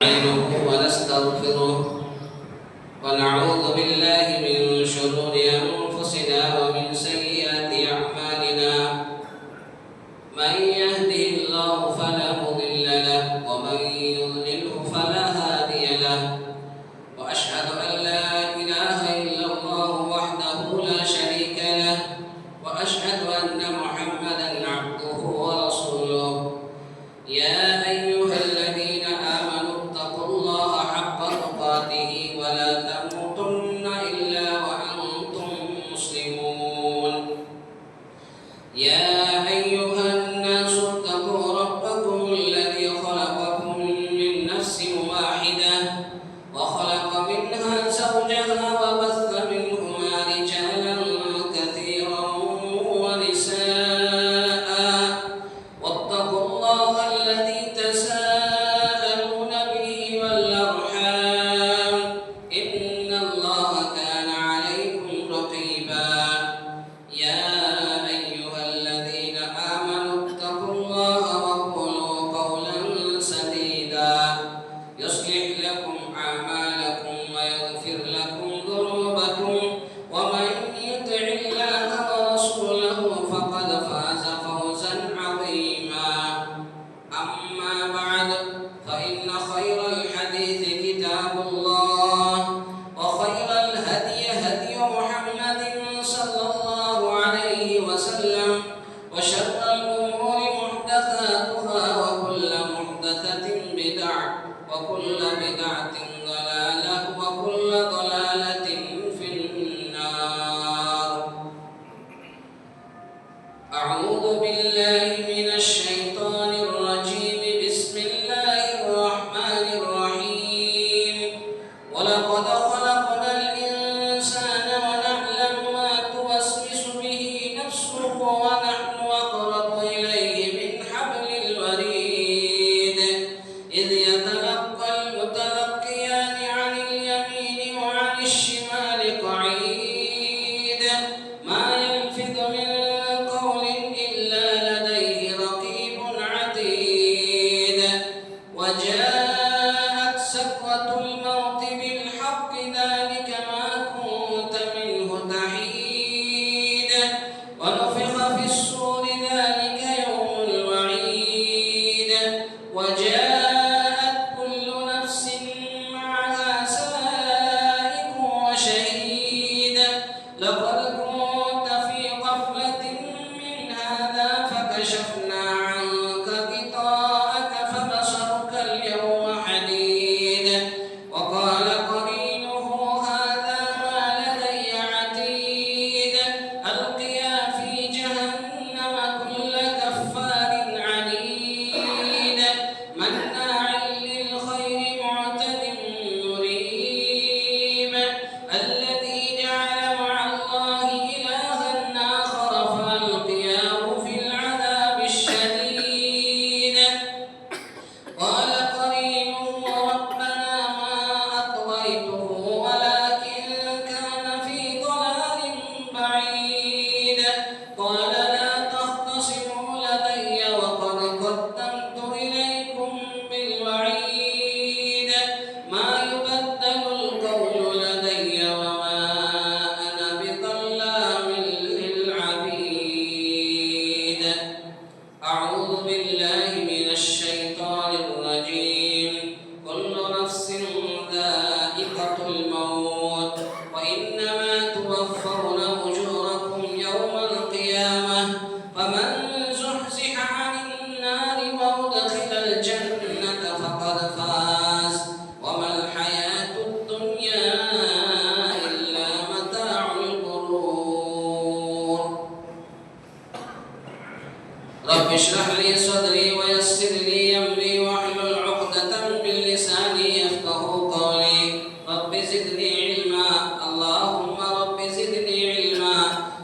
نستعينه ونستغفره ونعوذ بالله من شرور أنفسنا ومن سيئات أعمالنا من يهده الله فلا مضل له ومن يضلله فلا هادي له وأشهد أن لا إله إلا الله وحده لا شريك له وأشهد أن محمدا عبده ورسوله يا أيها الذين آمنوا اتقوا الله حق تقاته ولا تموتن إلا وأنتم مسلمون يا أيها الناس اتقوا ربكم الذي خلقكم من نفس واحدة وخلق منها زوجها وبث منهما رجالا كثيرا ونساء واتقوا الله الذي تساءلون به والأرحام إن الله كان عليكم رقيبا يا أيها الذين آمنوا اتقوا الله وقولوا قولا سديدا يصلح لكم أعمالكم ويغفر لكم ذنوبكم ومن يطع الله ورسوله فقد فاز فوزا عظيما أما بعد فإن خير الحديث كتاب الله وخير الهدي هدي محمد صلى الله عليه وسلم وشر الأمور محدثاتها وكل محدثة بدعة وكل بدعة ضلالة وكل ضلالة في النار أعوذ بالله من الشيطان الرجيم بسم الله الرحمن الرحيم ولقد خلقنا الإنسان ونعلم ما توسوس به نفسه ونحن أقرب إليه من حبل الوريد إذ يتلقى المتلقيان عن اليمين وعن الشمال قعيد ما يلفظ من قول إلا لديه رقيب عتيد وجاءت سكرة الموت بالحق ذلك ما كنت منه تحيد ونفخ في الصور ذلك يوم الوعيد وجاءت كل نفس معها سائق وشهيد لقد كنت في غفلة من هذا فكشفنا عنك غطاءك فبصرك اليوم حديد وقال قرينه هذا ما لدي عتيد ألقيا في جهنم كل كفار عنيد مناع للخير معتد مريب الذي جعل مع الله إلها آخر فألقياه في العذاب الشديد قال قرينه ربنا ما أطغيته ولكن كان في ضلال بعيد قال لا تختصموا لدي وقد قدمت إليكم بالوعيد ما يبدل القول لدي وما أنا بظلام للعبيد أعوذ بالله من الشيطان الرجيم كل نفس ذائقة الموت وإنما توفون أجوركم يوم القيامة فمن زحزح عن النار وأدخل الجنة فقد فاز وما الحياة الدنيا إلا متاع الغرور رب اشرح لي صدري ويسر لي أمري واحلل عقدة من لساني يفقهوا قولي رب زدني علما اللهم رب زدني علما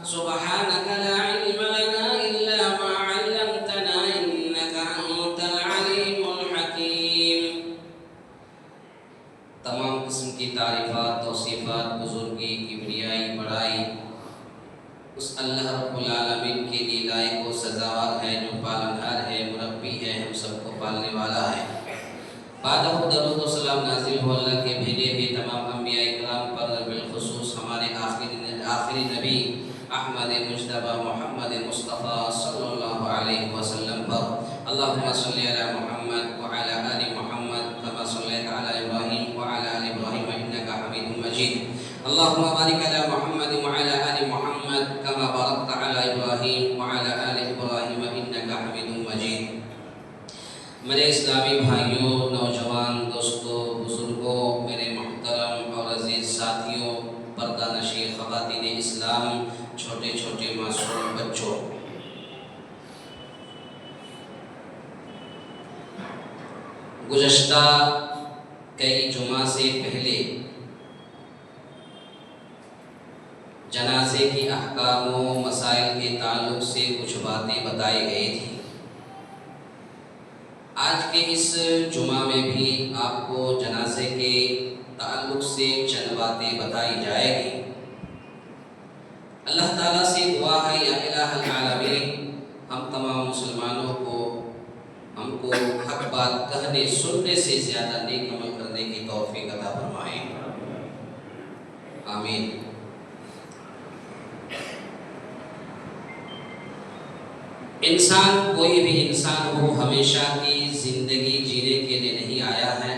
سبحانك لا علم لنا إلا ما علمتنا إنك أنت العليم الحكيم تمام قسم کی تعریفات توصیفات بزرگی کبریائی بڑائی اس اللہ رب العالمین کی دی لائق و سزاوار ہے جو پالنہار ہے مربی ہے ہم سب کو پالنے والا ہے بعد درود و سلام نازل ہو اللہ کے بھیجے ہوئے تمام انبیاء اکرام پر، بالخصوص ہمارے آخری نبی احمد مجتبی محمد مصطفیٰ صلی اللہ علیہ وسلم پر۔ اللہم صلی علی محمد وعلی آل محمد کما صلیت علی ابراہیم وعلی آل ابراہیم انکا حمید مجید۔ اللہم بارک علی محمد وعلی آل محمد کما بارکت علی ابراہیم وعلی آل ابراہیم انکا حمید مجید۔ میرے اسلامی بھائیوں، نوجوان دوستوں، بزرگوں، میرے محترم اور عزیز ساتھیوں، پردہ نشی خواتین اسلام، چھوٹے چھوٹے معصوم بچوں، گزشتہ کئی جمعہ سے پہلے جنازے کی احکام و مسائل کے تعلق سے کچھ باتیں بتائی گئی تھی۔ آج کے اس جمعہ میں بھی آپ کو جنازے کے تعلق سے چند باتیں بتائی جائے گی۔ اللہ تعالیٰ سے دعا ہے یا الہ العالمین، ہم تمام مسلمانوں کو ہم کو حق بات کہنے سننے سے زیادہ نیک عمل کرنے کی توفیق عطا فرمائیں، آمین۔ انسان، کوئی بھی انسان ہو، ہمیشہ کی زندگی جینے کے لیے نہیں آیا ہے۔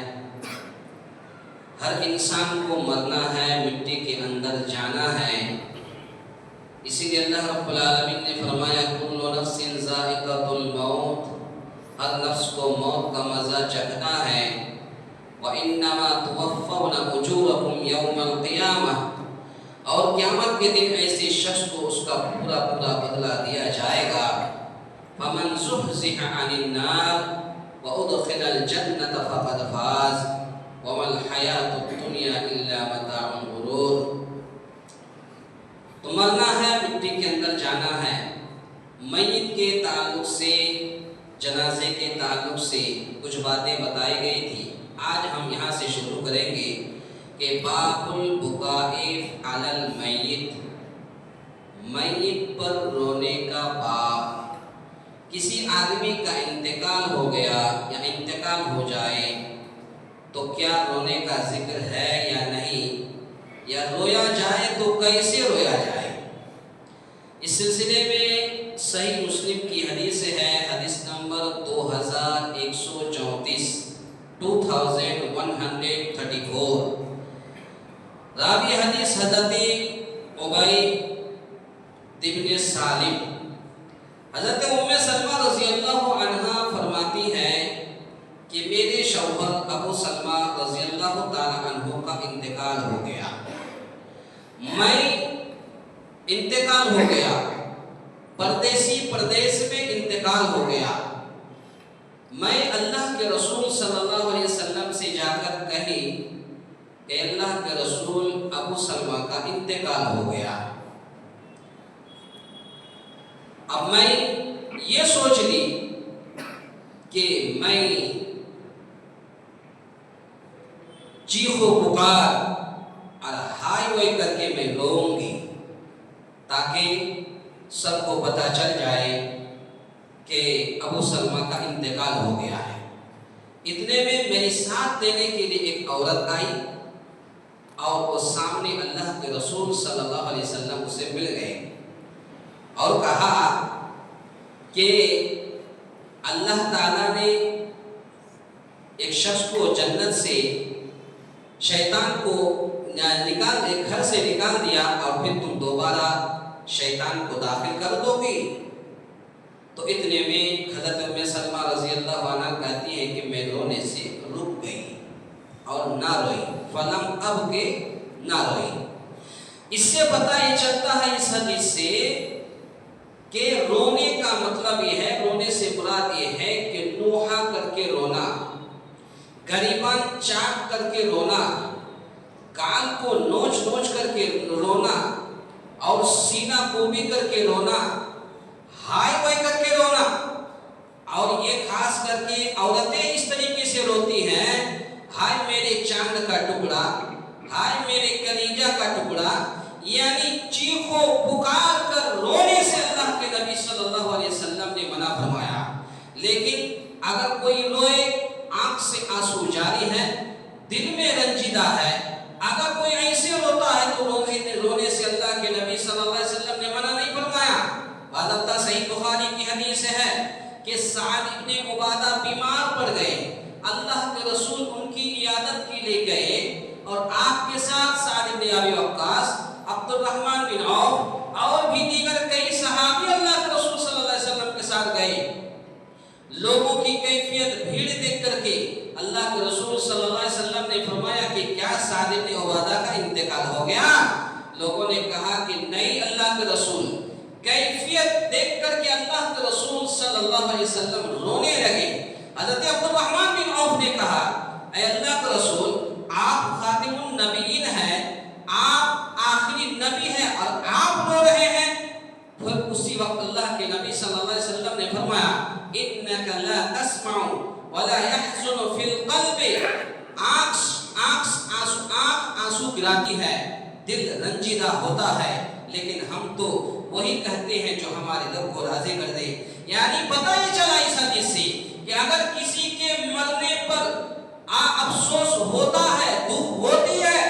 ہر انسان کو مرنا ہے، مٹی کے اندر جانا ہے۔ اسی لیے اللہ رب العالمین نے فرمایا کل نفس ذائقۃ الموت، ہر نفس کو موت کا مزہ چکھنا ہے۔ وَإِنَّمَا تُوَفَّوْنَ أُجُورَكُمْ يَوْمَ الْقِيَامَةِ، اور قیامت کے دن ایسے شخص کو اس کا پورا بدلہ دیا جائے گا۔ فَمَنْ زُحْزِحَ عَنِ النَّارِ وَأُدْخِلَ الْجَنَّةَ فَقَدْ فَازَ وَمَا الْحَيَاةُ الدُّنْيَا إِلَّا مَتَاعُ الْغُرُورِ۔ تو مرنا ہے، مٹی کے اندر جانا ہے۔ میت کے تعلق سے، جنازے کے تعلق سے کچھ باتیں بتائی گئی تھی۔ آج ہم یہاں سے شروع کریں گے کہ باب البکاء علی المیت، میت پر رونے کا باب۔ کسی آدمی کا انتقال ہو گیا یا انتقال ہو جائے تو کیا رونے کا ذکر ہے یا نہیں، یا رویا جائے تو کیسے رویا جائے؟ اس سلسلے میں صحیح مسلم کی حدیث ہے، حدیث نمبر 2134، 2134۔ راوی حدیث حضرت عبید بن سالم۔ حضرت ام سلمہ رضی اللہ عنہ فرماتی ہے کہ میرے شوہر ابو سلمہ رضی اللہ تعالی عنہ کا انتقال ہو گیا، میں انتقال ہو گیا، پردیس میں انتقال ہو گیا۔ میں اللہ کے رسول صلی اللہ علیہ وسلم سے جا کر کہی کہ اللہ کے رسول ابو سلمہ کا انتقال ہو گیا۔ اب میں یہ سوچ لی کہ میں چیخو پکار اور ہائی وائی کر کے میں روؤں گی تاکہ سب کو پتہ چل جائے کہ ابو سلمہ کا انتقال ہو گیا ہے۔ اتنے میں میری ساتھ دینے کے لیے ایک عورت آئی اور وہ سامنے اللہ کے رسول صلی اللہ علیہ وسلم سے مل گئے اور کہا کہ اللہ تعالیٰ نے ایک شخص کو جنت سے، شیطان کو گھر سے نکال دیا اور پھر تم دوبارہ شیطان کو داخل کر دو گی۔ تو اتنے میں حضرت ام سلمہ رضی اللہ عنہ کہتی ہے کہ میں رونے سے رک گئی اور نہ روئی، فلم اب کے نہ روئی۔ اس سے پتہ یہ چلتا ہے اس حدیث سے کہ رونے کا مطلب یہ ہے، رونے سے مراد یہ ہے کہ نوحہ کر کے رونا، گریبان چاک کر کے رونا، کان کو نوچ کر کے رونا اور سینہ کوبی کر کے رونا، ہائی وائی کر کے رونا۔ اور یہ خاص کر کے عورتیں اس طریقے سے روتی ہیں، ہائے میرے چاند کا ٹکڑا، ہائے میرے کلیجہ کا ٹکڑا، یعنی چیخو پکار کر رونے سے اللہ کے نبی صلی اللہ علیہ وسلم نے منع فرمایا۔ لیکن اگر کوئی روئے، آنکھ آنکھ سے آنسو جاری ہے، دل میں رنجیدہ ہے، اگر کوئی ایسے روتا ہے تو رونے سے اللہ کے نبی صلی اللہ علیہ وسلم نے منع نہیں فرمایا۔ البتہ صحیح بخاری کی حدیث ہے کہ سعد ابن عبادہ بیمار پڑ گئے، اللہ کے رسول ان کی عیادت کے لیے گئے اور آپ کے ساتھ سعد ابن ابی وقاص، عبد الرحمن بن عوف اور بھی دیگر کئی صحابی اللہ کے رسول صلی اللہ علیہ وسلم کے ساتھ گئے۔ لوگوں کی کیفیت بھیڑ دیکھ کر کے اللہ کے رسول صلی اللہ علیہ وسلم نے فرمایا کہ کیا سعد بن عبادہ کا انتقال ہو گیا؟ لوگوں نے کہا کہ نہیں اللہ کے رسول۔ کیفیت دیکھ کر کے اللہ کے رسول صلی اللہ علیہ وسلم رونے لگے۔ حضرت عبد الرحمن بن عوف نے کہا اے اللہ کے رسول، آپ خاتم النبیین ہیں، آپ آخری نبی ہیں اور آپ رو رہے ہیں؟ پھر اسی وقت اللہ کے نبی صلی اللہ علیہ وسلم نے فرمایا انک لا تسمع ولا يحزن في القلب، آنکھ آنسو گراتی ہے، دل رنجیدہ ہوتا ہے، لیکن ہم تو وہی کہتے ہیں جو ہمارے رب کو راضی کر دے۔ یعنی پتہ یہ چلا اس حدیث سے کہ اگر کسی کے مرنے پر افسوس ہوتا ہے، دکھ ہوتی ہے،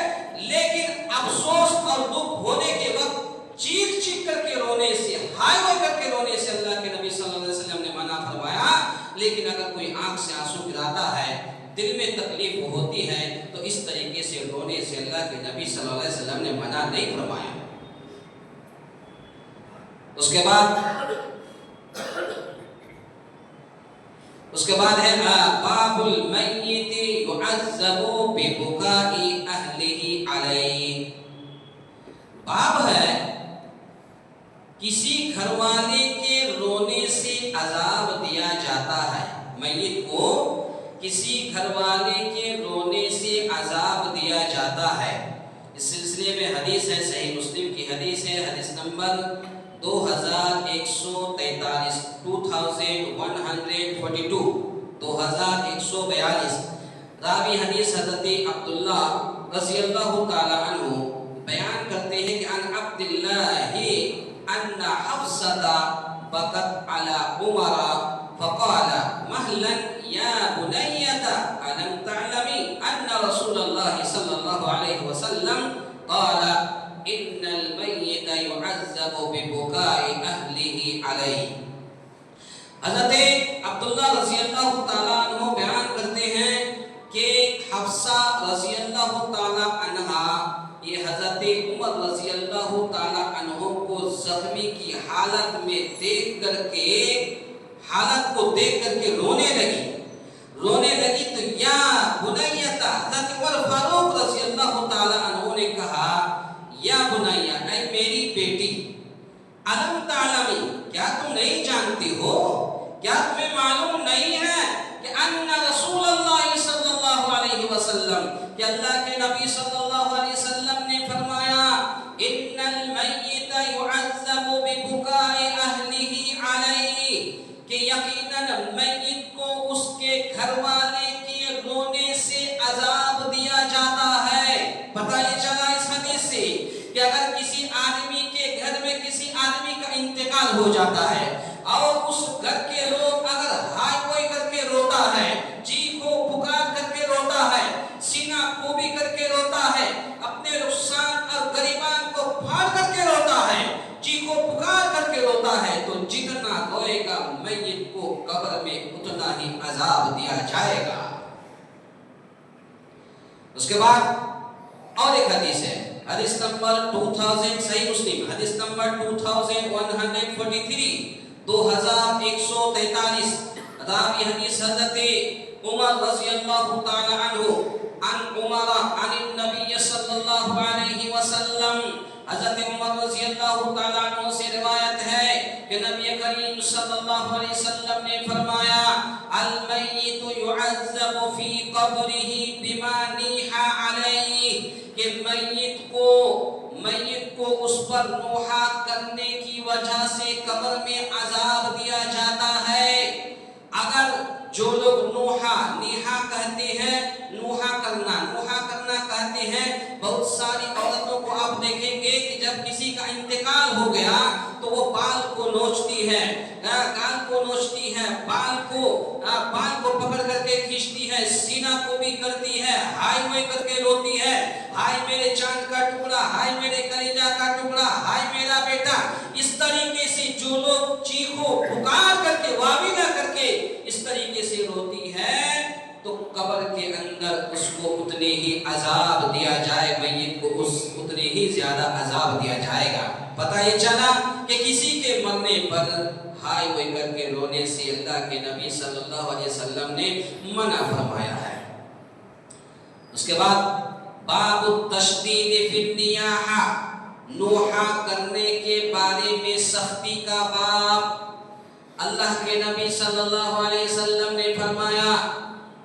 لیکن افسوس اور دکھ ہونے کے وقت چیخ چیخ کر کے رونے سے، ہائے ہائے کر کے رونے سے اللہ کے نبی صلی اللہ علیہ وسلم نے منع فرمایا۔ لیکن اگر کوئی آنکھ سے آنسو گراتا ہے، دل میں تکلیف ہوتی ہے، تو اس طریقے سے رونے سے اللہ کے نبی صلی اللہ علیہ وسلم نے منع نہیں فرمایا۔ اس کے بعد ہے باب المیت يعذب ببكاء اہلہ علیہ۔ باب ہے کسی گھر والے کے رونے سے عذاب دیا جاتا ہے، میت کو کسی گھر والے کے رونے سے عذاب دیا جاتا ہے۔ اس سلسلے میں حدیث ہے، صحیح مسلم کی حدیث ہے، حدیث نمبر 2143 2142 راوی حدیث حضرت عبداللہ رضی اللہ تعالی عنہ بیان کرتے ہیں کہ عن عبداللہ ان حفصة بكت على عمر فقال مهلا يا بنية ألم تعلمي أن رسول الله صلى الله عليه وسلم قال إن الميت يعذب ببكاء أهله عليه۔ حضرت عبداللہ رضی اللہ تعالیٰ عنہ بیان کرتے ہیں کہ حفصہ رضی اللہ تعالیٰ عنہ یہ حضرت عمر رضی اللہ تعالیٰ عنہ کو زخمی کی حالت میں دیکھ کر کے رونے لگی تو یا بنیتا، حضرت عمر فاروق رضی اللہ تعالیٰ عنہ نے کہا یا بنیا، اے میری بیٹی، علم تعلمی، کیا تم نہیں جانتی ہو، کیا تمہیں معلوم نہیں ہے کہ ان رسول اللہ صلی اللہ علیہ وسلم، کہ اللہ کے نبی صلی اللہ علیہ وسلم نے فرمایا ان المیت يعذب ببكاء اہلہ علیہ، کہ یقیناً میت کو اس کے گھر والے کے رونے سے عذاب دیا جاتا ہے۔ پتہ یہ چلا اس حدیث سے کہ اگر کسی آدمی کے گھر میں کسی آدمی کا انتقال ہو جاتا ہے اور اس گھر کے لوگ اگر ہائے ہوئے کر کے روتا ہے، چیخو پکار کر کے روتا ہے، سینہ کوبی کر کے روتا ہے، اپنے نقصان اور غریبان کو پھاڑ کر کے روتا ہے، چیخو پکار کر کے روتا ہے، تو جتنا روئے گا میت کو قبر میں اتنا ہی عذاب دیا جائے گا۔ اس کے بعد اور ایک حدیث ہے، حدیث نمبر 2000 صحیح مسلم، حدیث نمبر 2143 2143 راوی حدیث حضرت عمر رضی اللہ تعالی عنہ عن عمر عن النبی صلی اللہ علیہ وسلم، حضرت عمر رضی اللہ تعالی عنہ سے روایت ہے کہ نبی کریم صلی اللہ علیہ وسلم نے فرمایا المیت يعذب فی قبرہ بما نیح علیہ، کہ میت کو اس پر نوحہ کرنے کی وجہ سے قبر میں عذاب دیا جاتا ہے۔ اگر جو لوگ نیحہ کہتے ہیں، نوحہ کرنا کہتے ہیں، بہت ساری عورتوں کو آپ دیکھیں گے کہ جب کسی کا انتقال ہو گیا تو وہ بال کو نوچتی ہے، گال کو نوچتی ہے، بال کو بال کو پکڑ کر کے کھینچتی ہے، سینہ کو بھی کرتی ہے، ہائے ہوئے کر کے روتی ہے، ہائے میرے چاند کا ٹکڑا، ہائے میرے کلیجہ کا ٹکڑا، ہائے میرا بیٹا۔ اس طریقے سے جو لوگ چیخو پکار کر کے واویلا کر کے اس طریقے سے روتی ہے تو قبر کے اندر اس کو اتنے ہی عذاب دیا جائے، میت کو اتنے ہی زیادہ عذاب دیا جائے گا۔ پتہ یہ چلا کہ کسی کے مرنے پر ہائے ہوئے کر کے رونے سے اللہ کے نبی صلی اللہ علیہ وسلم نے منع فرمایا ہے۔ اس کے بعد باب التشدید فی النیاحہ، نوحہ کرنے کے بارے میں سختی کا باب۔ اللہ کے نبی صلی اللہ علیہ وسلم نے فرمایا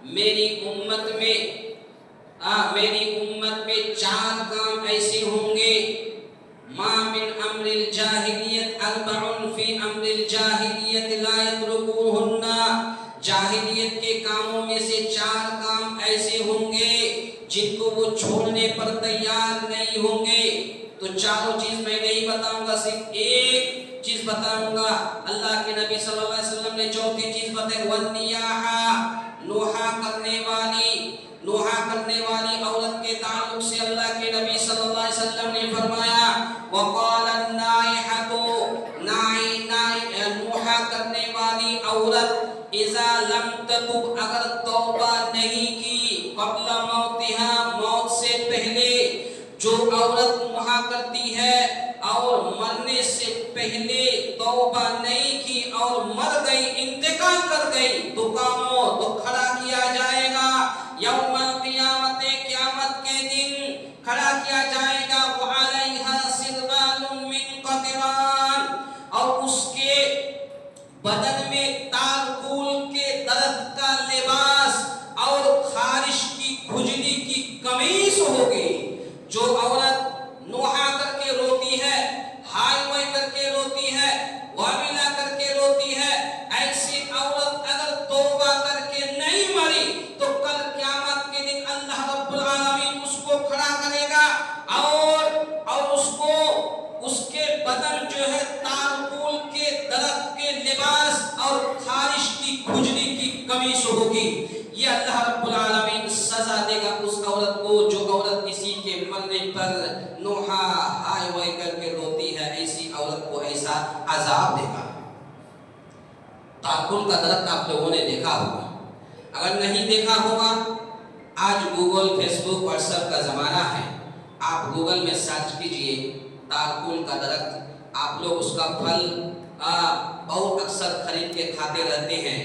میری امت میں 4 کام ایسے ہوں گے، ما من امر الجاہلیت 4 فی امر الجاہلیت لا یترکوہن، جاہلیت کے کاموں میں سے 4 کام ایسے ہوں گے جن کو وہ چھوڑنے پر تیار نہیں ہوں گے۔ تو چاروں چیز میں نہیں بتاؤں گا، صرف ایک چیز بتاؤں گا۔ اللہ کے نبی صلی اللہ علیہ وسلم نے چوتھی چیز بتائی، والنیاحہ، نوحہ کرنے والی عورت کے تعلق سے اللہ کے نبی صلی اللہ علیہ وسلم نے فرمایا وقال النائحۃ، نوحہ کرنے والی عورت اذا لم تتب، اگر توبہ نہیں کی، قبل موتها، موت سے پہلے۔ جو عورت نوحہ کرتی ہے اور مرنے سے پہلے توبہ نہیں کی اور مر گئی، انتقال کر گئی، تو کھڑا کیا جائے گا یوم القیامت، قیامت کے دن کھڑا کیا جائے گا، وعلیہا سربال من قطران، اور اس کے بدن میں تارکول کے درخت کا لباس اور خارش کی کھجلی کی قمیص ہوگی۔ جو عورت نوحہ کر کے روتی ہے، ہائے ہوئے کر کے روتی ہے، واویلا کر کے روتی ہے، ایسی عورت اگر توبہ کر کے نہیں مری تو کل قیامت کے دن اللہ رب العالمین اس کو کھڑا کرے گا اور اس کے بدن جو ہے تارکول کے درخت کے لباس اور خارش کی کھجلی کی قمیص ہوگی۔ یہ اللہ رب العالمین سزا دے گا اس عورت کو جو عورت کسی کے مرنے پر نوحہ ہائے ہوئے کر کے روتی ہے، ایسی عورت کو ایسا عذاب دے گا۔ تارکول کا درخت آپ لوگوں نے دیکھا ہوگا، اگر نہیں دیکھا ہوگا آج گوگل، فیس بک، واٹس ایپ کا زمانہ ہے، آپ گوگل میں سرچ کیجئے تارکول کا درخت، آپ لوگ اس کا پھل بہت اکثر خرید کے کھاتے رہتے ہیں،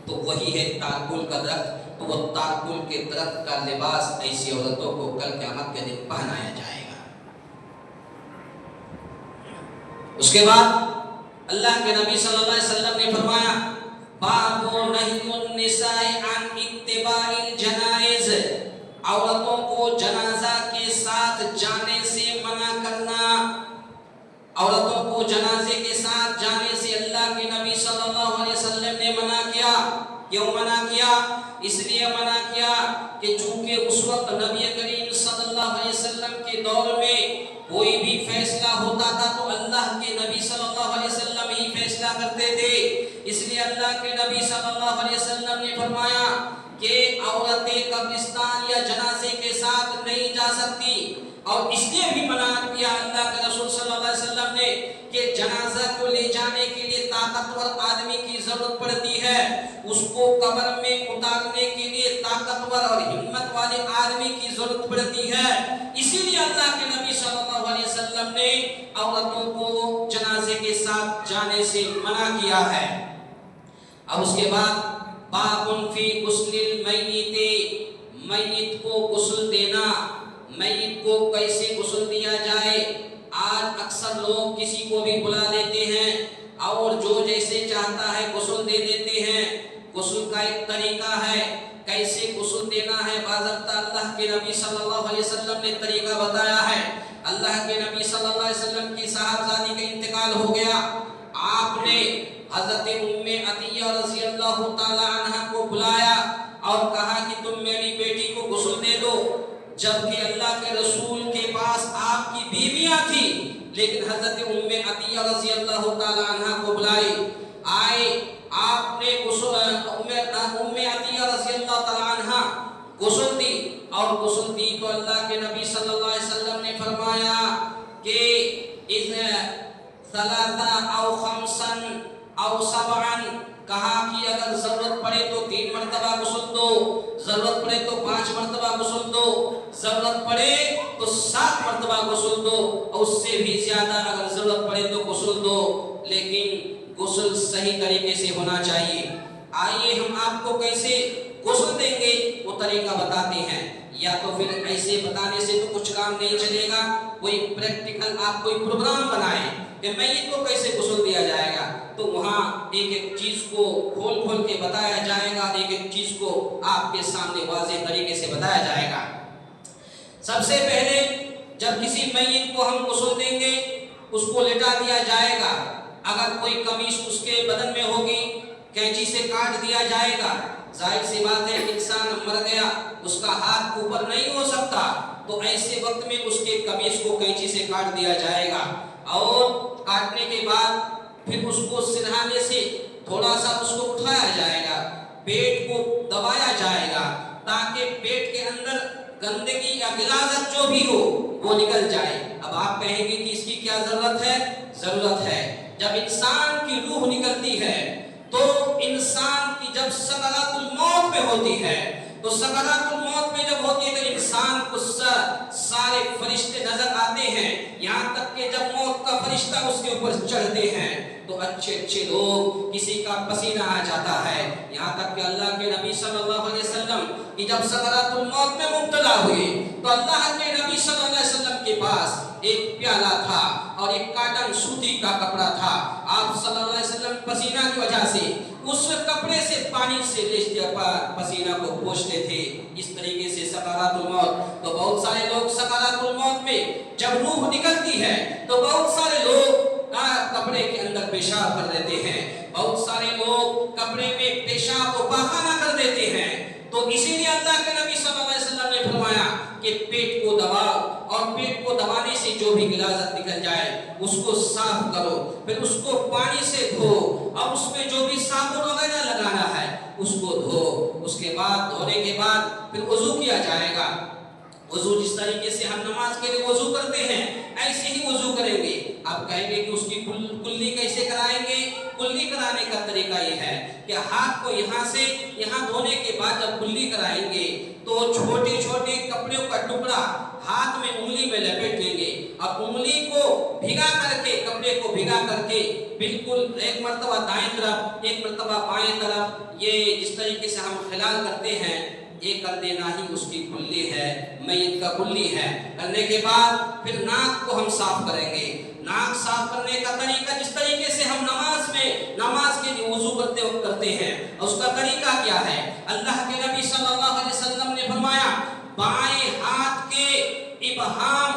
تو وہی ہے تارکول کا درخت۔ تو وہ تارکول کے درخت کا لباس ایسی عورتوں کو کل قیامت کے دن پہنایا جائے گا۔ اس کے بعد اللہ کے نبی صلی اللہ علیہ وسلم نے فرمایا باب نہی النساء عن اتباع الجنائز، عورتوں کو جنازہ کے ساتھ جانے سے منع کرنا۔ عورتوں کو جنازے کے ساتھ جانے سے اللہ کے نبی صلی اللہ علیہ وسلم نے منع کیا۔ کیوں منع کیا؟ اس لیے منع کیا کہ چونکہ اس وقت نبی کریم صلی اللہ علیہ وسلم کے دور میں کوئی بھی فیصلہ ہوتا تھا تو اللہ کے نبی صلی اللہ علیہ وسلم ہی فیصلہ کرتے تھے۔ اس لیے اللہ کے نبی صلی اللہ علیہ وسلم نے فرمایا کہ عورتیں قبرستان یا جنازے کے ساتھ نہیں جا سکتی، اور اس لیے بھی منع کیا اللہ کے رسول صلی اللہ علیہ وسلم نے کہ جنازہ کو لے جانے کے لیے طاقتور آدمی کی ضرورت پڑتی ہے، اس کو قبر میں اتارنے کے لیے طاقتور اور ہمت والے آدمی کی ضرورت پڑتی ہے۔ اسی لیے اللہ کے نبی صلی اللہ علیہ وسلم نے عورتوں کو جنازے کے ساتھ جانے سے منع کیا ہے۔ اب اس کے بعد باب فی غسل المیت، میت کو غسل دینا، میت کو کیسے غسل دیا جائے۔ آج اکثر لوگ کسی کو بھی بلا لیتے ہیں اور جو جیسے چاہتا ہے غسل دے دیتے ہیں۔ غسل کا ایک طریقہ ہے، کیسے غسل دینا ہے، باضابطہ اللہ کے نبی صلی اللہ علیہ وسلم نے طریقہ بتایا ہے۔ اللہ کے نبی صلی اللہ علیہ وسلم کی صاحبزادی کا انتقال ہو گیا، آپ نے حضرت عطیہ رضی اللہ تعالی عنہ کو بلایا اور کہا کہ تم میری بیٹی کو غسل دے دو، جبکہ اللہ کے رسول کے پاس آپ کی بیویاں تھیں، لیکن حضرت عطیہ رضی اللہ تعالی عنہ کو بلائی، آئے، آپ نے ام عطیہ رضی اللہ تعالی عنہ غسل دی، اور غسل دی تو اللہ کے نبی صلی اللہ علیہ وسلم نے فرمایا کہ اس ثلاثہ او خمسن او سبعن، کہا کہ اگر ضرورت پڑے تو 3 مرتبہ غسل دو، ضرورت پڑے تو 5 مرتبہ غسل دو، ضرورت پڑے تو 7 مرتبہ غسل دو، اور اس سے بھی زیادہ اگر ضرورت پڑے تو غسل دو، لیکن غسل صحیح طریقے سے ہونا چاہیے۔ آئیے ہم آپ کو کیسے غسل دیں گے وہ طریقہ بتاتے ہیں، یا تو پھر ایسے بتانے سے تو کچھ کام نہیں چلے گا، کوئی پریکٹیکل آپ کوئی پروگرام بنائیں کہ میت کو کیسے غسل دیا جائے گا، تو وہاں ایک ایک چیز کو کھول کھول کے بتایا جائے گا، ایک ایک چیز کو آپ کے سامنے واضح طریقے سے بتایا جائے گا۔ سب سے پہلے جب کسی میت کو ہم غسل دیں گے اس کو لٹا دیا جائے گا، اگر کوئی قمیص اس کے بدن میں ہوگی کینچی سے کاٹ دیا جائے گا، ظاہر سی بات ہے انسان مر گیا اس کا ہاتھ اوپر نہیں ہو سکتا، تو ایسے وقت میں اس کے قمیص کو کینچی سے کاٹ دیا جائے گا، اور کاٹنے کے بعد پھر اس کو سرہانے سے تھوڑا سا اس کو اٹھایا جائے گا، پیٹ کو دبایا جائے گا تاکہ پیٹ کے اندر گندگی یا غلاظت جو بھی ہو وہ نکل جائے۔ اب آپ کہیں گے کہ اس کی کیا ضرورت ہے؟ ضرورت ہے، جب انسان کی روح نکلتی ہے تو انسان کی جب سکرات الموت میں ہوتی ہے، تو سکرات الموت میں جب ہوتی ہے تو انسان کو سارے فرشتے نظر آتے ہیں، یہاں تک کہ جب موت کا فرشتہ اس کے اوپر چڑھتے ہیں تو اچھے اچھے لوگ کسی کا پسینہ آ جاتا ہے، یہاں تک کہ اللہ کے نبی صلی اللہ علیہ وسلم کی جب سکرات الموت میں مبتلا ہوئے تو اللہ کے نبی صلی اللہ علیہ وسلم کے پاس ایک پیالہ تھا اور ایک کاٹن سوتی کا کپڑا تھا، آپ صلی اللہ علیہ وسلم پسینہ کی وجہ سے اس کپڑے سے پانی سے پسینہ کو پوچھتے تھے۔ اس طریقے سے سکرات الموت، تو بہت سارے لوگ سکرات الموت میں جب روح نکلتی ہے تو بہت سارے لوگ کپڑے کے اندر پیشاب کر دیتے ہیں، بہت سارے لوگ کپڑے میں پیشاب کو پاخانہ کر دیتے ہیں، تو اسی لیے اللہ کے نبی صلی اللہ علیہ وسلم نے فرمایا کہ پیٹ کو دباؤ، اور پیٹ کو دبانے سے جو بھی غلاظت نکل جائے اس کو صاف کرو، پھر اس کو پانی سے دھو، اور اس میں جو بھی صابن وغیرہ لگانا ہے اس کو دھو، اس کے بعد دھونے کے بعد پھر وضو کیا جائے گا۔ وضو جس طریقے سے ہم نماز کے لیے وضو کرتے ہیں ایسے ہی وضو کریں گے۔ آپ کہیں گے کہ اس کی کلی کیسے کرائیں گے؟ کلی کرانے کا طریقہ یہ ہے کہ ہاتھ کو یہاں سے یہاں دھونے کے بعد جب کلی کرائیں گے تو چھوٹے چھوٹے کپڑوں کا ٹکڑا ہاتھ میں انگلی میں لپیٹ لیں گے، اور انگلی کو بھگا کر کے کپڑے کو بھگا کر کے بالکل ایک مرتبہ دائیں طرف ایک مرتبہ بائیں طرف، یہ جس طریقے سے ہم خلال کرتے ہیں یہ کر دینا ہی اس کی کلی ہے، میت کا کلی ہے۔ کرنے کے بعد پھر ناک کو ہم صاف کریں گے۔ ناک صاف کرنے کا طریقہ جس طریقے سے ہم نماز کے لیے وضو کرتے وقت کرتے ہیں، اس کا طریقہ کیا ہے؟ اللہ کے نبی صلی اللہ علیہ وسلم نے فرمایا بائیں ہاتھ کے ابہام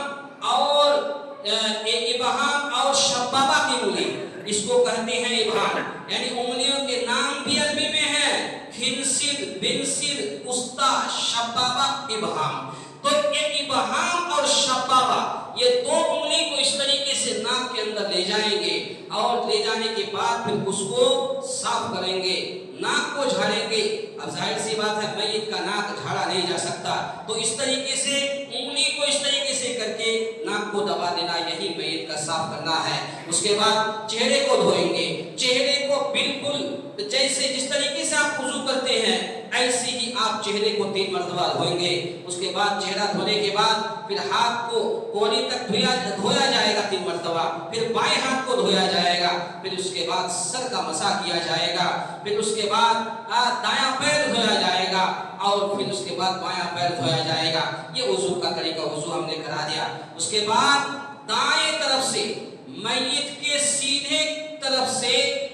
اور شبابہ کی انگلی، اس کو کہتے ہیں ابہام، یعنی انگلیوں کے نام بھی عربی میں ہیں، خنصر، بنصر، وسطی، شبابہ، ابہام۔ تو یہ ابہام اور شبابہ یہ دو انگلی کو اس طریقے سے ناک کے اندر لے جائیں گے، اور لے جانے کے بعد پھر اس کو صاف کریں گے، ناک کو جھاڑیں گے۔ اب ظاہر سی بات ہے میت کا ناک جھاڑا نہیں جا سکتا، تو اس طریقے سے انگلی کو اس طریقے سے کر کے ناک کو دبا دینا، یہی میت کا صاف کرنا ہے۔ اس کے بعد چہرے کو دھوئیں گے، چہرے کو بالکل جیسے جس طریقے سے آپ وضو کرتے ہیں ایسے ہی آپ چہرے کو 3 مرتبہ دھوئیں گے۔ اس کے بعد چہرہ دھونے کے بعد پھر ہاتھ کو کوہنی تک دھویا جائے گا 3 مرتبہ، پھر بائیں ہاتھ کو دھویا جائے گا، پھر اس کے بعد سر کا مسح کیا جائے گا، پھر اس کے بعد دایاں پیر دھویا جائے گا، اور پھر اس کے بعد بایاں پیر دھویا جائے گا۔ یہ وضو کا طریقہ وضو ہم نے کرا دیا۔ اس کے بعد دائیں طرف سے میت کے سیدھے طرف سے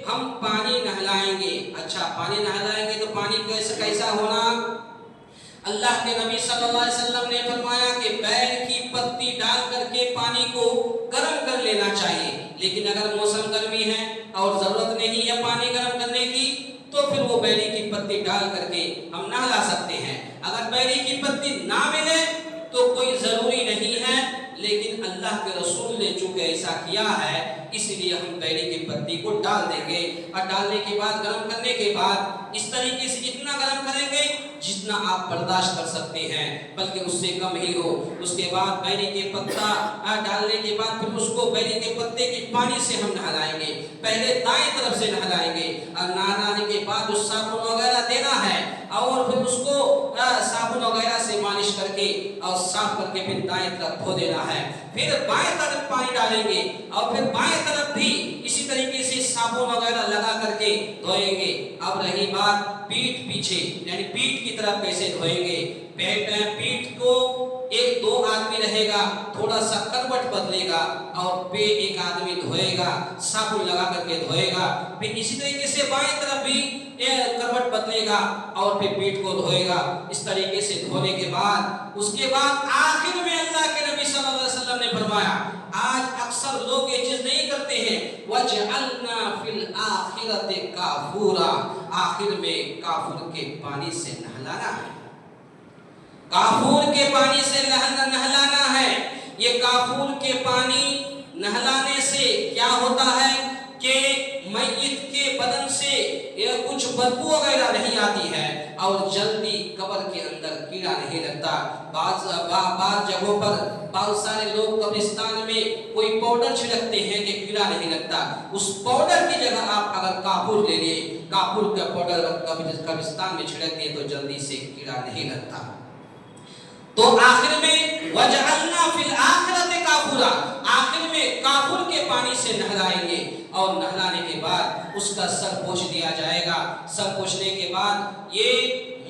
ہم پانی نہلائیں گے۔ اچھا پانی نہلائیں گے تو پانی کیسا ہونا؟ اللہ کے نبی صلی اللہ علیہ وسلم نے فرمایا کہ بیل کی پتی ڈال کر کے پانی کو گرم کر لینا چاہیے، لیکن اگر موسم گرمی ہے اور ضرورت نہیں ہے پانی گرم کرنے کی تو پھر وہ بیری کی پتی ڈال کر کے ہم نہلا سکتے ہیں۔ اگر بیری کی پتی نہ ملے تو کوئی ضروری نہیں ہے، لیکن اللہ کے رسول نے چونکہ چونکہ ایسا کیا ہے اس لیے ہم بیری کی پتی کو ڈال دیں گے، اور ڈالنے کے بعد گرم کرنے کے بعد اس طریقے سے اتنا گرم کریں گے جتنا آپ برداشت کر سکتے ہیں، بلکہ اس سے کم ہی ہو۔ اس کے بعد بیری کے پتا ڈالنے کے بعد پھر اس کو بیری کے پتے کے پانی سے ہم نہلائیں گے، پہلے دائیں طرف سے نہلائیں گے، اور نہلانے کے بعد اس صابن وغیرہ دینا ہے، اور پھر اس کو صابن وغیرہ سے مالش کر کے اور صاف کر کے پھر دائیں طرف دھو دینا ہے، پھر بائیں طرف پانی ڈالیں گے اور پھر بائیں طرف بھی اسی طریقے سے صابن وغیرہ لگا کر کے دھوئیں گے۔ اب رہی بات پیٹھ پیچھے، یعنی پیٹھ کی طرف کیسے دھوئیں گے۔ پیٹھ کو ایک دو آدمی رہے گا، تھوڑا سا کروٹ بدلے گا اور پہ ایک آدمی دھوئے گا، صابن لگا کر کے دھوئے گا، پھر اسی طریقے سے بائیں طرف بھی کروٹ بدلے گا اور پھر پیٹھ کو دھوئے گا۔ اس طریقے سے دھونے کے بعد اس کے بعد آخر میں اللہ کے نبی صلی اللہ علیہ وسلم نے فرمایا، آج اکثر لوگ یہ چیز نہیں کرتے ہیں، وَجْعَلْنَا فِي الْآخِرَةِ كَافُورًا، آخر میں کافور کے پانی سے نہلانا ہے، کافور کے پانی سے نہلانا ہے۔ یہ کافور کے پانی نہلانے سے کیا ہوتا ہے کہ میت کے بدن سے کچھ بدبو وغیرہ نہیں آتی ہے اور جلدی قبر کے اندر کیڑا نہیں لگتا۔ بعض جگہوں پر بہت سارے لوگ قبرستان میں کوئی پاؤڈر چھڑکتے ہیں کہ کیڑا نہیں لگتا، اس پاؤڈر کی جگہ آپ اگر کافور لے لیں، کافور کا پاؤڈر قبرستان میں چھڑک دیں تو جلدی سے کیڑا نہیں لگتا۔ تو آخر میں وَجَعَلْنَا فِي الْآخِرَةِ كَافُورًا، آخر میں کافور کے پانی سے نہلائیں گے، اور نہلانے کے بعد اس کا سر پوچھ دیا جائے گا۔ سر پوچھنے کے بعد یہ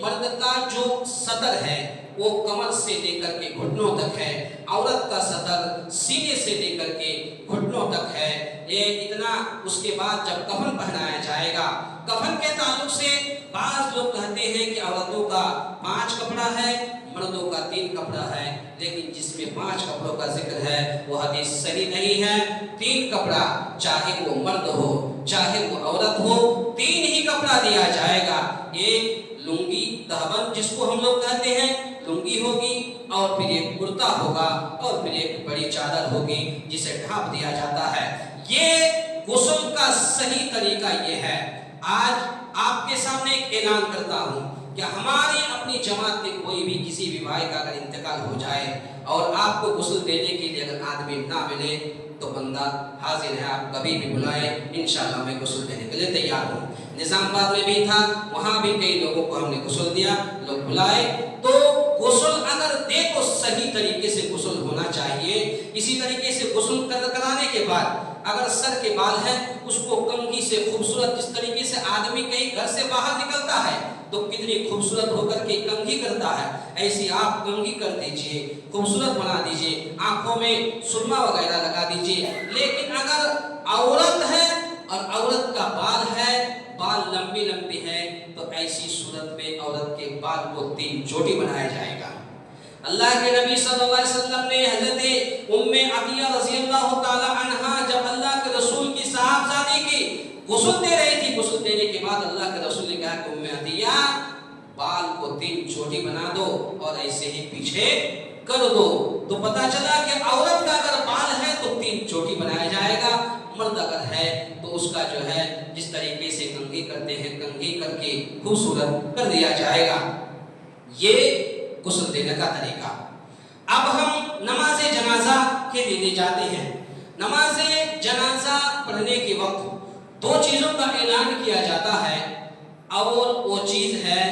مرد کا جو صدر ہے وہ کمر سے لے کر کے گھٹنوں تک ہے، عورت کا صدر سینے سے لے کر کے گھٹنوں تک ہے، یہ اتنا۔ اس کے بعد جب کفن پہنایا جائے گا، کفن کے تعلق سے بعض لوگ کہتے ہیں کہ عورتوں کا 5 کپڑا ہے، مردوں کا 3 کپڑا ہے، لیکن جس میں 5 کپڑوں کا ذکر ہے وہ حدیث صحیح نہیں ہے۔ 3 کپڑا، چاہے وہ مرد ہو چاہے وہ عورت ہو، 3 ہی کپڑا دیا جائے گا۔ ایک لنگی تہبند جس کو ہم لوگ کہتے ہیں، لنگی ہوگی، اور پھر ایک کرتا ہوگا، اور پھر ایک بڑی چادر ہوگی جسے ڈھانپ دیا جاتا ہے۔ یہ غسل کا صحیح طریقہ یہ ہے۔ آج آپ کے سامنے ایک اعلان کرتا ہوں کہ ہماری اپنی جماعت میں کوئی بھی کسی بھی بھائی کا اگر انتقال ہو جائے اور آپ کو غسل دینے کے لیے اگر آدمی نہ ملے تو بندہ حاضر ہے، آپ کبھی بھی بلائیں، انشاءاللہ میں غسل دینے کے لیے تیار ہوں۔ نظام آباد میں بھی تھا، وہاں بھی کئی لوگوں کو ہم نے غسل دیا، لوگ بلائے۔ تو غسل اگر دے تو صحیح طریقے سے غسل ہونا چاہیے۔ اسی طریقے سے غسل کرانے کے بعد اگر سر کے بال ہیں اس کو کنگھی سے خوبصورت، جس طریقے سے آدمی کہیں گھر سے باہر نکلتا ہے تو کتنی خوبصورت ہو کر کے کنگھی کرتا ہے، ایسی آپ کنگھی کر دیجئے، خوبصورت بنا دیجئے، آنکھوں میں سرما وغیرہ لگا دیجئے۔ لیکن اگر عورت ہے اور عورت کا بال ہے، بال لمبی لمبی ہے، تو ایسی صورت میں عورت کے بال کو 3 چوٹی بنایا جائے گا۔ اللہ کے نبی صلی اللہ علیہ وسلم نے حضرت ام عطیہ رضی اللہ تعالی عنہا جب اللہ کے رسول کی صاحبزادی کی غسل دے رہی تھی، غسل دینے کے بعد اللہ کے رسول نے کہا کہ ام عطیہ بال کو 3 چوٹی بنا دو اور ایسے ہی پیچھے کر دو۔ تو پتا چلا کہ عورت کا اگر بال ہے تو 3 چوٹی بنایا جائے گا، مرد اگر ہے تو اس کا جو ہے جس طریقے سے کنگھی کرتے ہیں کنگھی کر کے خوبصورت کر دیا جائے گا۔ یہ غسل دینے کا طریقہ۔ اب ہم نماز جنازہ کے لیے جاتے ہیں۔ نماز جنازہ پڑھنے کے وقت 2 چیزوں کا اعلان کیا جاتا ہے، اور وہ چیز ہے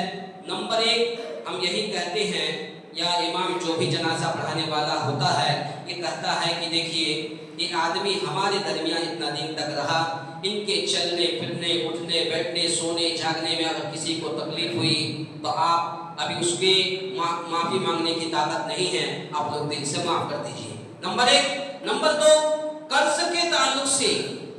نمبر 1، ہم یہی کہتے ہیں یا امام جو بھی جنازہ پڑھانے والا ہوتا ہے یہ کہتا ہے کہ دیکھیے یہ آدمی ہمارے درمیان اتنا دن تک رہا، ان کے چلنے پھرنے اٹھنے بیٹھنے سونے جاگنے میں اگر کسی کو تکلیف ہوئی تو آپ ابھی اس کے معافی مانگنے کی طاقت نہیں ہے، آپ لوگ دل سے معاف کر دیجئے۔ نمبر 1۔ نمبر 2، قرض کے تعلق سے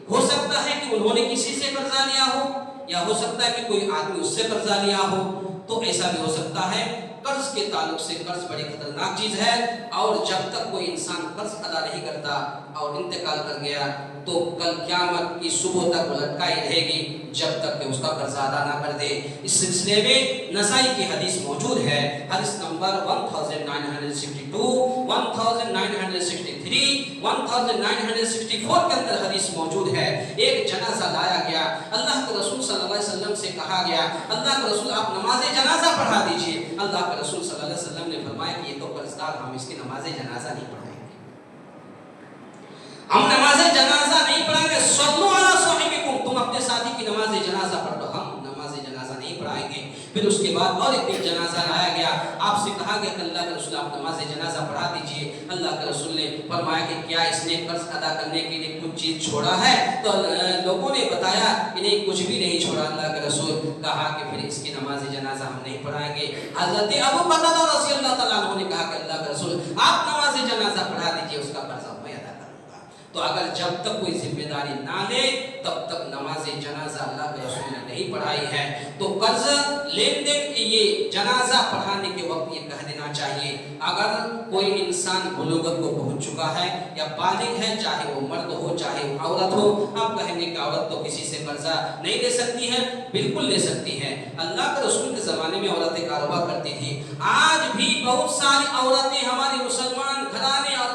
ہو سکتا ہے کہ انہوں نے کسی سے قرضہ لیا ہو، یا ہو سکتا ہے کہ کوئی آدمی اس سے قرضہ لیا ہو، تو ایسا بھی ہو سکتا ہے قرض کے تعلق سے قرض بڑی خطرناک چیز ہے، اور جب تک کوئی انسان قرض ادا نہیں کرتا اور انتقال کر گیا تو کل قیامت کی صبح تک وہ لٹکائی رہے گی جب تک کہ اس کا قرض ادا نہ کر دے۔ اس سلسلے میں نسائی کی حدیث موجود ہے، حدیث نمبر 1962، 1963، 1964 کے اندر حدیث موجود ہے۔ ایک جنازہ لایا گیا، اللہ کے رسول صلی اللہ علیہ وسلم سے کہا گیا اللہ کے رسول آپ نماز جنازہ پڑھا دیجئے۔ اللہ کے رسول صلی اللہ علیہ وسلم نے فرمایا کہ یہ تو قرضدار، ہم اس کی نماز جنازہ نہیں پڑھائیں گے، ہم نماز جنازہ نہیں پڑھائیں گے۔ صلوا علی صاحبکم، تم اپنے ساتھی کی نماز جنازہ پڑھ لو، ہم نماز جنازہ نہیں پڑھائیں گے۔ پھر اس کے بعد اور ایک جنازہ لایا گیا، آپ سے کہا گیا کہ اللہ کے رسول آپ نماز جنازہ پڑھا دیجئے۔ اللہ کے رسول نے فرمایا کہ کیا اس نے قرض ادا کرنے کے لیے کچھ چیز چھوڑا ہے؟ تو لوگوں نے بتایا کہ نہیں کچھ بھی نہیں چھوڑا۔ اللہ کے رسول کہا کہ پھر اس کی نماز جنازہ ہم نہیں پڑھائیں گے۔ حضرت ابو قتادہ رضی اللہ تعالیٰ عنہ نے کہا کہ اللہ کے رسول آپ نماز جنازہ پڑھا دیجئے، اس کا قرض میں ادا کروں گا۔ تو اگر جب تک کوئی ذمہ داری نہ لے تب تک نماز جنازہ اللہ کے رسول نے نہیں پڑھائی ہے۔ تو قرض لین دین کے یہ جنازہ پڑھانے کے وقت یہ کہہ دینا چاہیے، اگر کوئی انسان بلوغت کو پہنچ چکا ہے یا بالغ ہے، چاہے وہ مرد ہو چاہے وہ عورت ہو، آپ کہیں گے کہ عورت تو کسی سے قرضہ نہیں لے سکتی ہے، بالکل لے سکتی ہے۔ اللہ کے رسول کے زمانے میں عورتیں کاروبار کرتی تھی، آج بھی بہت ساری عورتیں ہماری مسلمان گھرانے اور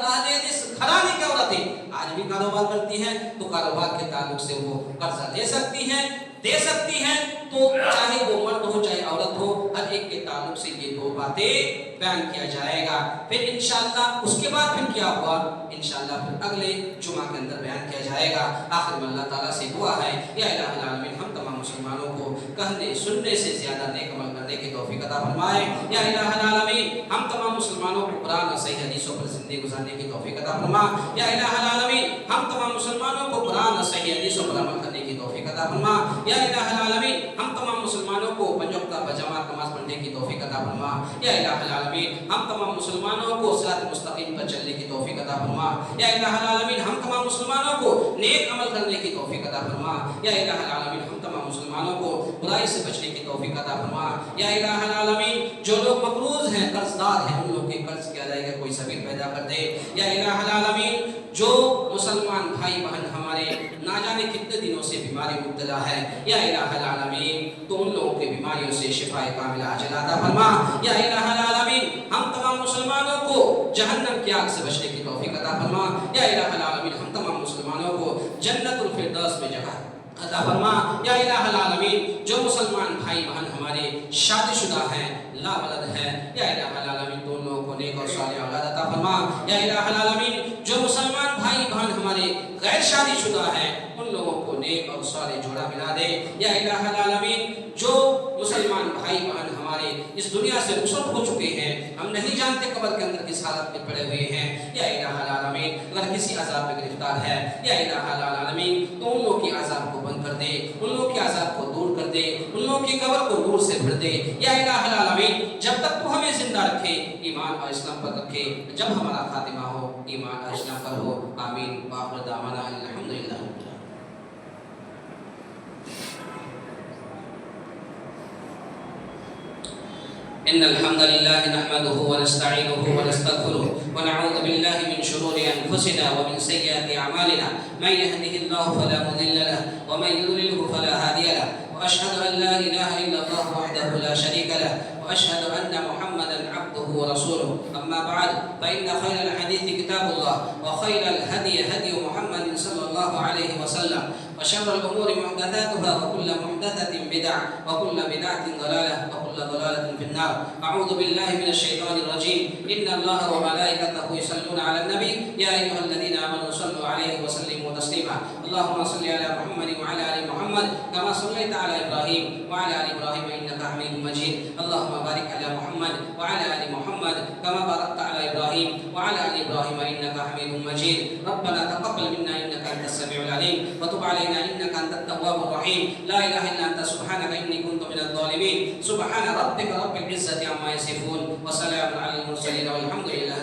گھرانے کی عورتیں آج بھی کاروبار کرتی ہیں، تو کاروبار کے تعلق سے وہ قرضہ دے سکتی ہیں تو چاہے وہ مرد ہو چاہے عورت ہو، ہر ایک کے تعلق سے یہ دو باتیں بیان کیا جائے گا۔ پھر انشاءاللہ اس کے بعد پھر کیا ہوا انشاءاللہ پھر اگلے جمعہ کے اندر بیان کیا جائے گا۔ آخر میں اللہ تعالیٰ سے دعا ہے یا الہ العالمین ہم تمام مسلمانوں کو کہنے سننے سے زیادہ نیک عمل کرنے کی توفیق عطا فرمائے۔ یا الہ العالمین ہم تمام مسلمانوں کو قرآن اور صحیح حدیثوں پر زندگی گزارنے کی توفیق عطا فرما۔ یا الہ العالمین ہم تمام مسلمانوں کو قرآن اور صحیح حدیثوں پر عمل کرنے کی توفیق عطا فرما۔ یا الہ العالمین ہم تمام مسلمانوں کو پنج وقتہ بجماعت نماز پڑھنے کی توفیق عطا فرما۔ یا الہ العالمین ہم تمام مسلمانوں کو صراط مستقیم پر چلنے کی توفیق عطا فرما۔ یا الہ العالمین ہم تمام مسلمانوں کو نیک عمل کرنے کی توفیق عطا فرما۔ یا الہ العالمین ہم تمام مسلمانوں کو برائی سے بچنے کی توفیق عطا فرما۔ یا الہ العالمین جو لوگ مقروض ہیں قرضدار ہیں ان لوگ کے قرض کی ادائیگی کا کوئی سبیل پیدا کر دے۔ یا الہ العالمین جو مسلمان بھائی بہن ہمارے نہ جانے کتنے دنوں سے بیماری مبتلا ہے، یا الہ العالمین تو ان لوگوں کے بیماریوں سے شفا کاملہ عاجلہ عطا فرما۔ یا الہ العالمین ہم تمام مسلمانوں کو جہنم کی آگ سے بچنے کی توفیق عطا فرما۔ یا الہ العالمین ہم تمام مسلمانوں کو جنت الفردوس میں جگہ عطا فرما۔ یا الہ العالمین جو مسلمان بھائی بہن ہمارے شادی شدہ ہیں لا ولد ہے، یا الہ العالمین تو ان لوگوں کو نیک اور صالح اولاد عطا فرما۔ یا الہ العالمین جو مسلمان بھائی بہن ہمارے غیر شادی شدہ ہیں ان لوگوں کو نیک اور صالح جوڑا ملا دے۔ یا الہ العالمین جو مسلمان بھائی بہن ہمارے اس دنیا سے رخصت ہو چکے ہیں، ہم نہیں جانتے قبر کے اندر کس حالت میں پڑے ہوئے ہیں، یا الہ العالمین اگر کسی عذاب میں گرفتار ہے، یا الہ العالمین تو ان لوگوں کے عذاب کو بند کر دے، ان لوگوں کے عذاب کو دور کر دے، ان لوگوں کی قبر کو نور سے بھر دے۔ یا الہ العالمین جب تک تو ہمیں زندہ رکھے ایمان اور اسلام پر رکھے، جب ہمارا خاتمہ ہو ایمان اور اسلام پر ہو۔ آمین۔ وآخر دعوانا الحمدللہ۔ إن الحمد لله نحمده ونستعينه ونستغفره ونعوذ بالله من شرور أنفسنا ومن سيئات أعمالنا من يهده الله فلا مضل له ومن يضلله فلا هادي له وأشهد أن لا إله إلا الله وحده لا شريك له وأشهد أن محمدا عبده ورسوله أما بعد فإن خير الحديث كتاب الله وخير الهدي هدي محمد صلى الله عليه وسلم وشر الأمور محدثاتها وكل محدثة بدعة وكل بدعة ضلالة وكل ضلالة في النار. أعوذ بالله من الشيطان الرجيم. إن الله وملائكته يصلون على النبي يا أيها الذين آمنوا صلوا عليه وسلموا تسليما. اللهم صل على محمد وعلى آل محمد كما صليت على إبراهيم وعلى آل إبراهيم إنك حميد مجيد. اللهم بارك على محمد وعلى آل محمد كما باركت على إبراهيم وعلى آل إبراهيم إنك حميد مجيد. ربنا تقبل منا إنك أنت السميع العليم وتب علينا إنك أنت التواب الرحيم. لا إله إلا أنت سبحانك إني كنت من الظالمين. سبحان ربك رب العزة عما يصفون وسلام على المرسلين والحمد لله.